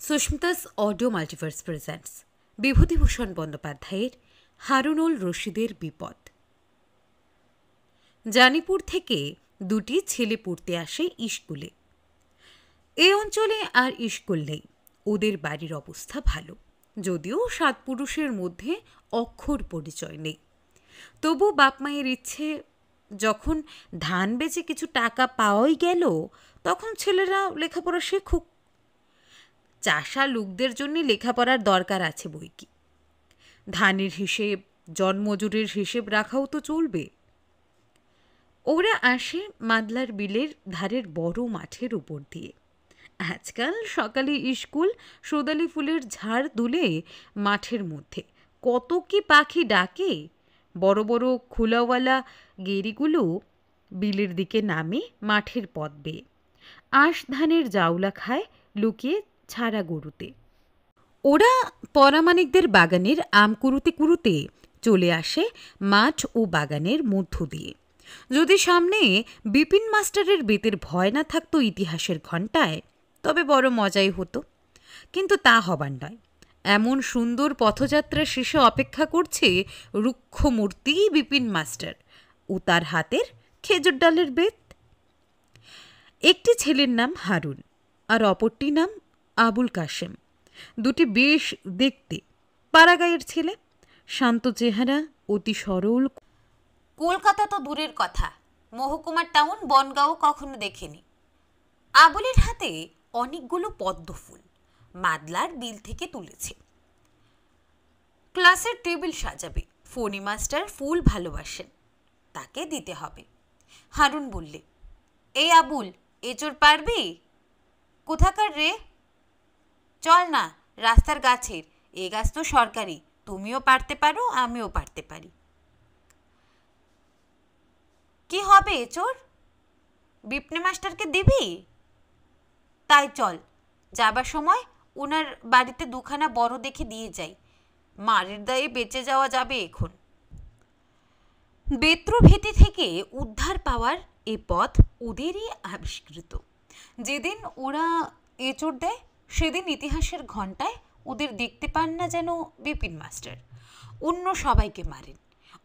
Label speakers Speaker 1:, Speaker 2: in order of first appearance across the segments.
Speaker 1: Susmita's audio multiverse presents Bibhutibhushan বন্দ্যোপাধ্যায়ের হারুনুল রশিদের বিপদ। জানিপুর থেকে দুটি ছেলে পড়তে আসে স্কুলে। এ অঞ্চলে আর স্কুল নেই। ওদের বাড়ির অবস্থা ভালো, যদিও 7 পুরুষের মধ্যে অক্ষর পরিচয় নেই। তবু বাপ মায়ের ইচ্ছে, যখন ধান বেচে কিছু টাকা পাওয়াই গেল, তখন ছেলেরা লেখাপড়া শেখুক। চাষা লোকদের জন্য লেখাপড়ার দরকার আছে বই কি। ধানের হিসেব, জন্মজুরের হিসেব রাখাও তো চলবে। ওরা আসে মাদলার বিলের ধারের বড় মাঠের উপর দিয়ে। আজকাল সকালে স্কুল, সোদালি ফুলের ঝাড় দুলে মাঠের মধ্যে কত কি পাখি ডাকে। বড় বড় খোলাওয়ালা গেরিগুলো বিলের দিকে নামে মাঠের পথ বেয়ে। আঁশ ধানের জাউলা খায় লুকিয়ে ছাড়া গরুতে। ওরা পরামানিকদের বাগানের আম কুড়ুতে কুড়ুতে চলে আসে মাঠ ও বাগানের মধ্য দিয়ে। যদি সামনে বিপিন মাস্টারের বেতের ভয় না থাকতো ইতিহাসের ঘণ্টায়, তবে বড় মজাই হতো। কিন্তু তা হবার নয়। এমন সুন্দর পথযাত্রা শেষে অপেক্ষা করছে রুক্ষ মূর্তি বিপিন মাস্টার ও তার হাতের খেজুর ডালের বেত। একটি ছেলের নাম হারুন আর অপরটির নাম আবুল কাশেম। দুটি বেশ দেখতে, পাড়াগাঁয়ের ছেলে, শান্ত চেহারা, অতি সরল।
Speaker 2: কলকাতা তো দূরের কথা, মহকুমার টাউন বনগাঁও কখনো দেখেনি। আবুলের হাতে অনেকগুলো পদ্ম ফুল মাদলার বিল থেকে তুলেছে। ক্লাসের টেবিল সাজাবে। ফণি মাস্টার ফুল ভালোবাসেন, তাকে দিতে হবে। হারুন বললে, এই আবুল, এচোর পারবি? কোথাকার রে? চল না, রাস্তার গাছের। এ গাছ তো সরকারি, তুমিও পারতে পারো, আমিও পারতে পারি। কি হবে এচোর? বিপনে মাস্টারকে দিবি? তাই চল, যাবার সময় ওনার বাড়িতে দুখানা বড় দেখে দিয়ে যাই। মারের দায়ে বেঁচে যাওয়া যাবে এখন। বেত্রভীতি থেকে উদ্ধার পাওয়ার এ পথ ওদেরই আবিষ্কৃত। যেদিন ওরা এচোর দেয়, সেদিন ইতিহাসের ঘণ্টায় ওদের দেখতে পান না যেন বিপিন মাস্টার। অন্য সবাইকে মারেন।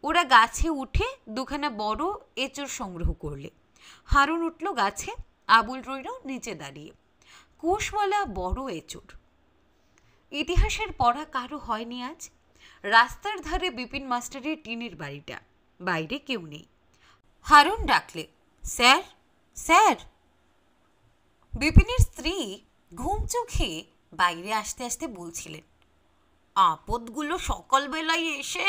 Speaker 2: ওরা গাছে উঠে দুখানা বড় এচোর সংগ্রহ করলে। হারুন উঠল গাছে, আবুল রইল নিচে দাঁড়িয়ে। কুশওয়ালা বড় এচোর। ইতিহাসের পড়া কারো হয়নি আজ। রাস্তার ধারে বিপিন মাস্টারের টিনের বাড়িটা, বাইরে কেউ নেই। হারুন ডাকলে, স্যার, স্যার। বিপিনের স্ত্রী ঘুম চোখে বাইরে আসতে আসতে বলছিলেন, আপদগুলো সকালবেলায় এসে।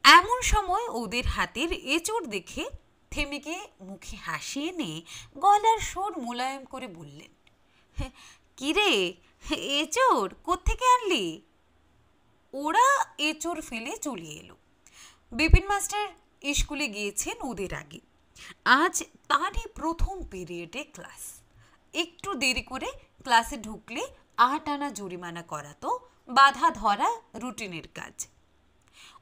Speaker 2: এমন সময় ওদের হাতের এচোর দেখে থেমে গিয়ে মুখে হাসি এনে গলার সুর মোলায়েম করে বললেন, কিরে, এচোর কোত্থেকে আনলি? ওরা এচোর ফেলে চলে এলো। বিপিন মাস্টার স্কুলে গিয়েছেন ওদের আগে। আজ তারই প্রথম পিরিয়ডে ক্লাস। একটু দেরি করে ক্লাসে ঢুকলে 8 আনা জরিমানা করা তো বাধা ধরা রুটিনের কাজ।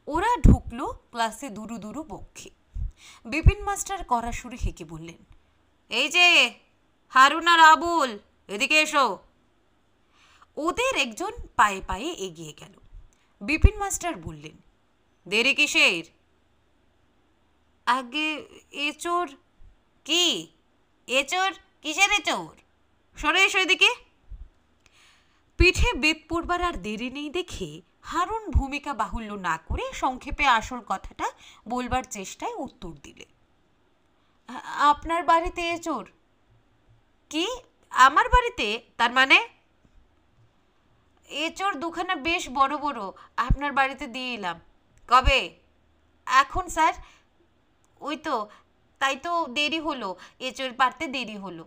Speaker 2: ওরা ঢুকলো ক্লাসে দুরু দুরু বক্ষে। বিপিন মাস্টার কড়া সুরে হেঁকে বললেন, এই যে হারুন আর আবুল, এদিকে এসো। ওদের একজন পায়ে পায়ে এগিয়ে গেল। বিপিন মাস্টার বললেন, দেরি কিসের? আগে এচোর। কি এচোর? কিসের এচোর? সরে এসো এদিকে। পিঠে বেত পড়বার আর দেরি নেই দেখে হারুন ভূমিকা বাহুল্য না করে সংক্ষেপে আসল কথাটা বলবার চেষ্টায় উত্তর দিলে, আপনার বাড়িতে এচোর? কি আমার বাড়িতে? তার মানে? এচোর দুখানা বেশ বড় বড় আপনার বাড়িতে দিয়ে এলাম। কবে? এখন স্যার। ওই তো, তাই তো দেরি হলো, এচোর পারতে দেরি হলো।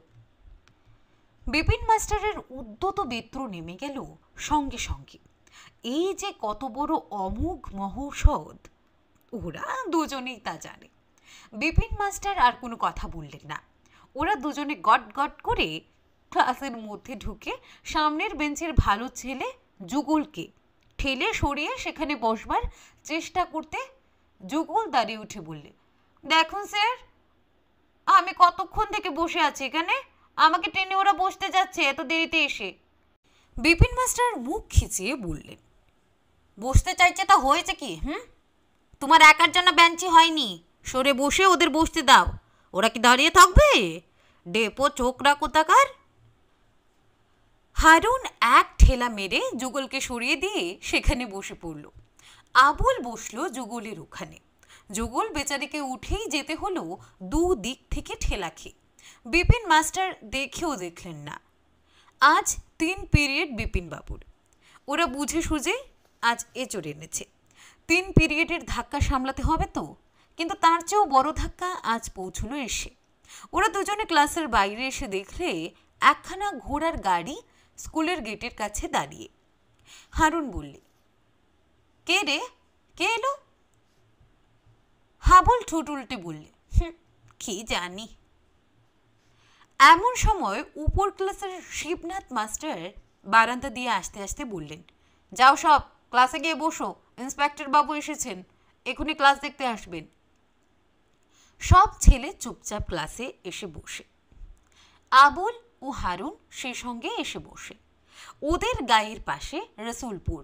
Speaker 2: বিপিন মাস্টারের উদ্যত বেত্র নেমে গেল সঙ্গে সঙ্গে। এই যে কত বড় অমোঘ মহৌষধ, ওরা দুজনেই তা জানে। বিপিন মাস্টার আর কোনো কথা বললেন না। ওরা দুজনে গট গট করে ক্লাসের মধ্যে ঢুকে সামনের বেঞ্চের ভালো ছেলে যুগলকে ঠেলে সরিয়ে সেখানে বসবার চেষ্টা করতে যুগল দাঁড়িয়ে উঠে বললে, দেখুন স্যার, আমি কতক্ষণ থেকে বসে আছি এখানে, আমাকে ট্রেনে ওরা বসতে যাচ্ছে এত দেরিতে এসে। বিপিন মাস্টার মুখ খিচিয়ে বললেন, বসতে চাইছে তা হয়েছে কি? তোমার একার জন্য বেঞ্চি হয়নি, সরে বসে ওদের বসতে দাও। ওরা কি দাঁড়িয়ে থাকবে? ডেপো চোখরা কোথাকার। হারুন এক ঠেলা মেরে যুগলকে সরিয়ে দিয়ে সেখানে বসে পড়ল। আবুল বসলো যুগলের ওখানে। যুগল বেচারিকে উঠেই যেতে হলো দুদিক থেকে ঠেলা খেয়ে। বিপিন মাস্টার দেখেও দেখলেন না। আজ 3 পিরিয়ড বিপিন বাবুর। ওরা বুঝে সুঝে আজ এচড়ে এনেছে। 3 পিরিয়ডের ধাক্কা সামলাতে হবে তো, কিন্তু তার চেয়েও বড় ধাক্কা আজ পৌঁছলো এসে। ওরা দুজনে ক্লাসের বাইরে এসে দেখলে একখানা ঘোড়ার গাড়ি স্কুলের গেটের কাছে দাঁড়িয়ে। হারুন বললে, কে রে, কে এলো? হাবুল ঠোঁট উল্টে বললে, কি জানি। এমন সময় উপর ক্লাসের শিবনাথ মাস্টার বারান্দা দিয়ে আসতে আসতে বললেন, যাও সব ক্লাসে গিয়ে বসো, ইন্সপেক্টর বাবু এসেছেন, এখনই ক্লাস দেখতে আসবেন। সব ছেলে চুপচাপ ক্লাসে এসে বসে। আবুল ও হারুন সে সঙ্গে এসে বসে। ওদের গায়ের পাশে রসুলপুর,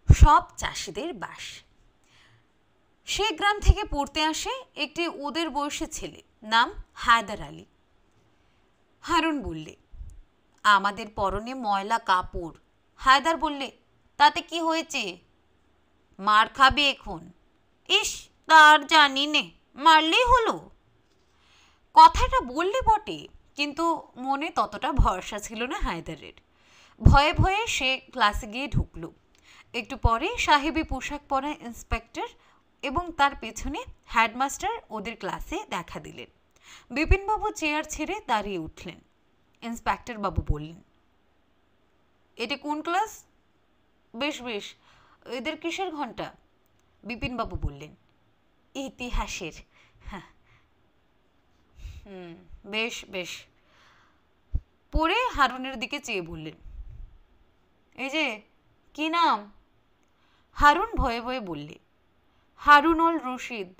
Speaker 2: সব চাষিদের বাস। সে গ্রাম থেকে পড়তে আসে একটি ওদের বয়সী ছেলে, নাম হায়দার আলী। হারুন বললে, আমাদের পরনে ময়লা কাপড়। হায়দার বললে, তাতে কি হয়েছে? মার খাবে এখন। ইস, তার জানি নে, মারলেই হলো। কথাটা বললে বটে, কিন্তু মনে ততটা ভরসা ছিল না হায়দারের। ভয়ে ভয়ে সে ক্লাসে গিয়ে ঢুকল। একটু পরে সাহেবি পোশাক পরা ইন্সপেক্টর এবং তার পেছনে হেডমাস্টার ওদের ক্লাসে দেখা দিলেন। বিপিনবাবু চেয়ার ছেড়ে দাঁড়িয়ে উঠলেন। ইন্সপেক্টর বাবু বললেন, এটা কোন ক্লাস? বেশ বেশ, এদের কিসের ঘন্টা? বিপিনবাবু বললেন, ইতিহাসের। হ্যাঁ, বেশ বেশ। পরে হারুনের দিকে চেয়ে বললেন, এই যে কি নাম? হারুন ভয়ে ভয়ে বললে, হারুনুল রশিদ।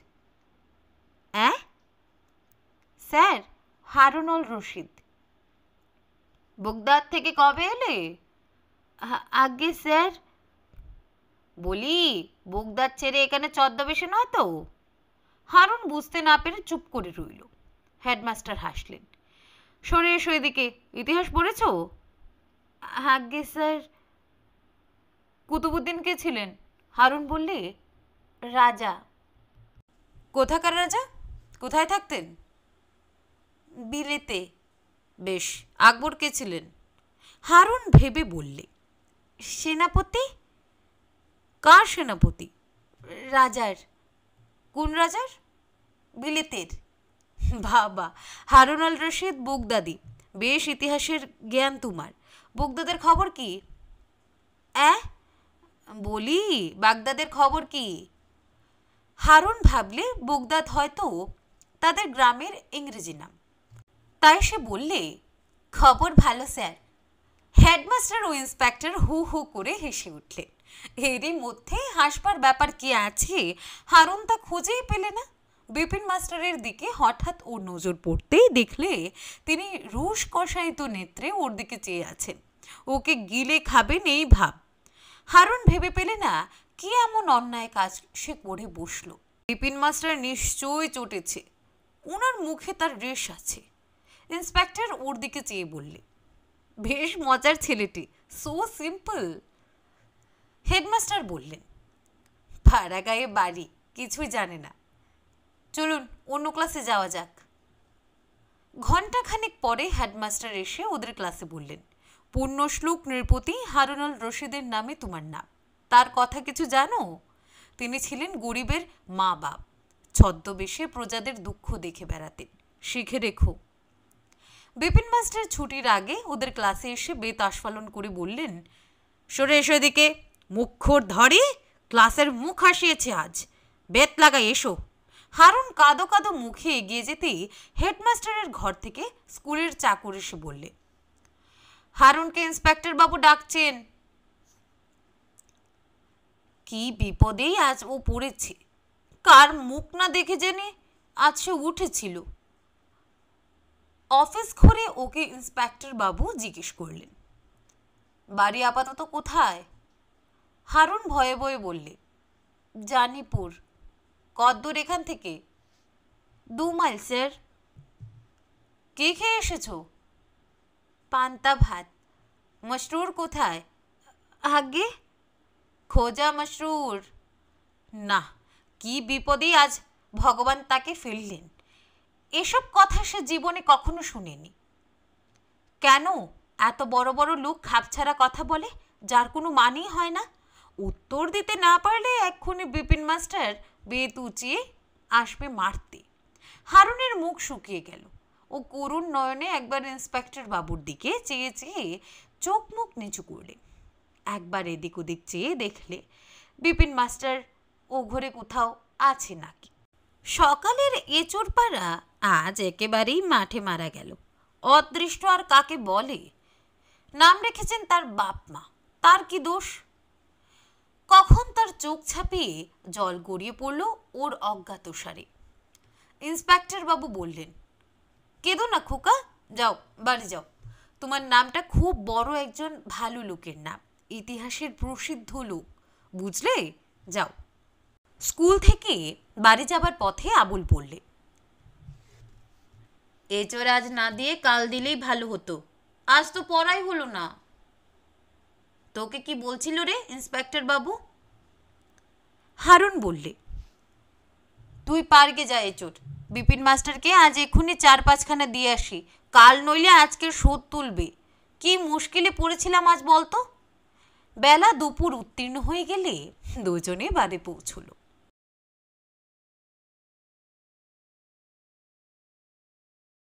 Speaker 2: স্যার, হারুনুল রশিদ। বগদাদ থেকে কবে এলে? আগে স্যার। বলি, বগদাদ ছেড়ে এখানে ছদ্মবেশে নয় তো? হারুন বুঝতে না পেরে চুপ করে রইল। হেডমাস্টার হাসলেন। সরে এসো এদিকে, ইতিহাস পড়েছ? আগে স্যার। কুতুবুদ্দিন কে ছিলেন? হারুন বললে, রাজা। কোথাকার রাজা? কোথায় থাকতেন? বিলেতে। বেশ, আকবর কে ছিলেন? হারুন ভেবে বললে, সেনাপতি। কার সেনাপতি? রাজার। কোন রাজার? বিলেতের। বাবা, হারুন আল রশিদ বগদাদি। বেশ ইতিহাসের জ্ঞান তোমার। বগদাদের খবর কি? বলি, বাগদাদের খবর কি? হারুন ভাবলে বগদাদ হয়তো তাদের গ্রামের ইংরেজি নাম, তাই সে বললে, খবর ভালো স্যার। হেডমাস্টার ও ইন্সপেক্টর হু হু করে হেসে উঠলেন। এরই মধ্যে হাসবার ব্যাপার কি আছে হারুন তা খুঁজেই পেলে না। বিপিন মাস্টারের দিকে হঠাৎ ওর নজর পড়তেই দেখলে তিনি রুশ কষায়িত নেত্রে ওর দিকে চেয়ে আছেন। ওকে গিলে খাবেন এই ভাব। হারুন ভেবে পেলে না কি এমন অন্যায় কাজ সে করে বসল। বিপিন মাস্টার নিশ্চয়ই চটেছে, ওনার মুখে তার রেশ আছে। ইন্সপেক্টর ওর দিকে চেয়ে বললে, বেশ মজার ছেলেটি, সো সিম্পল। হেডমাস্টার বললেন, ভাড়া গায়ে বাড়ি, কিছুই জানে না। চলুন অন্য ক্লাসে যাওয়া যাক। ঘণ্টাখানেক পরে হেডমাস্টার এসে ওদের ক্লাসে বললেন, পূর্ণশ্লোক নৃপতি হারুনুল রশিদের নামে তোমার নাম। তার কথা কিছু জানো? তিনি ছিলেন গরিবের মা বাপ, ছদ্মবেশে প্রজাদের দুঃখ দেখে বেড়াতেন, শিখে রেখো। বিপিন মাস্টার ছুটির আগে ওদের ক্লাসে এসে বেত আস্ফালন করে বললেন, সরে এসো এদিকে, মুখর ধরে ক্লাসের মুখ হাসিয়েছে আজ, বেত লাগাই এসো। হারুন কাঁদো কাঁদো মুখে এগিয়ে যেতেই হেডমাস্টারের ঘর থেকে স্কুলের চাকর এসে বললে, হারুনকে ইন্সপেক্টর বাবু ডাকছেন। কি বিপদেই আজ ও পড়েছে, কার মুখ না দেখে জেনে আজ সে উঠেছিল। অফিস ঘুরে ওকে ইন্সপেক্টর বাবু জিজ্ঞেস করলেন, বাড়ি আপাতত কোথায়? হারুন ভয়ে ভয়ে বললে, জানিপুর। কতদূর এখান থেকে? 2 মাইল স্যার। কে খেয়ে এসেছো? পান্তা ভাত। মশরুর কোথায়? আগে খোঁজা মশরুর। না, কি বিপদে আজ ভগবান তাকে ফেললেন। এসব কথা সে জীবনে কখনো শুনেনি। কেন এত বড় বড় লোক খাপছাড়া কথা বলে, যার কোনো মানেই হয় না? উত্তর দিতে না পারলে এক্ষুনি বিপিন মাস্টার বেত উঁচিয়ে আসবে মারতে। হারুনের মুখ শুকিয়ে গেল। ও করুণ নয়নে একবার ইন্সপেক্টর বাবুর দিকে চেয়ে চেয়ে চোখ মুখ নিচু করলে। একবার এদিক ওদিক চেয়ে দেখলে বিপিন মাস্টার ও ঘরে কোথাও আছে নাকি। সকালের এঁচোড় পাড়া আজ একেবারেই মাঠে মারা গেল। অদৃষ্ট আর কাকে বলে? নাম রেখেছেন তার বাপ মা, তার কি দোষ? কখন তার চোখ ছাপিয়ে জল গড়িয়ে পড়ল ওর অজ্ঞাতসারে। ইন্সপেক্টর বাবু বললেন, কেঁদো না খোকা, যাও বাড়ি যাও। তোমার নামটা খুব বড় একজন ভালো লোকের নাম, ইতিহাসের প্রসিদ্ধ লোক, বুঝলে? যাও। স্কুল থেকে বাড়ি যাবার পথে আবুল বললে, এঁচোড় আজ না দিয়ে কাল দিলেই ভালো হতো, আজ তো পড়াই হলো না। তোকে কি বলছিল রে ইন্সপেক্টর বাবু? হারুন বললে, তুই পার্কে যা এঁচোড়, বিপিন মাস্টারকে আজ এক্ষুনি 4-5খানা দিয়ে আসি, কাল নইলে আজকের শোধ তুলবে। কি মুশকিলে পড়েছিলাম আজ বলতো। বেলা দুপুর উত্তীর্ণ হয়ে গেলে দুজনে বাড়ি পৌঁছল।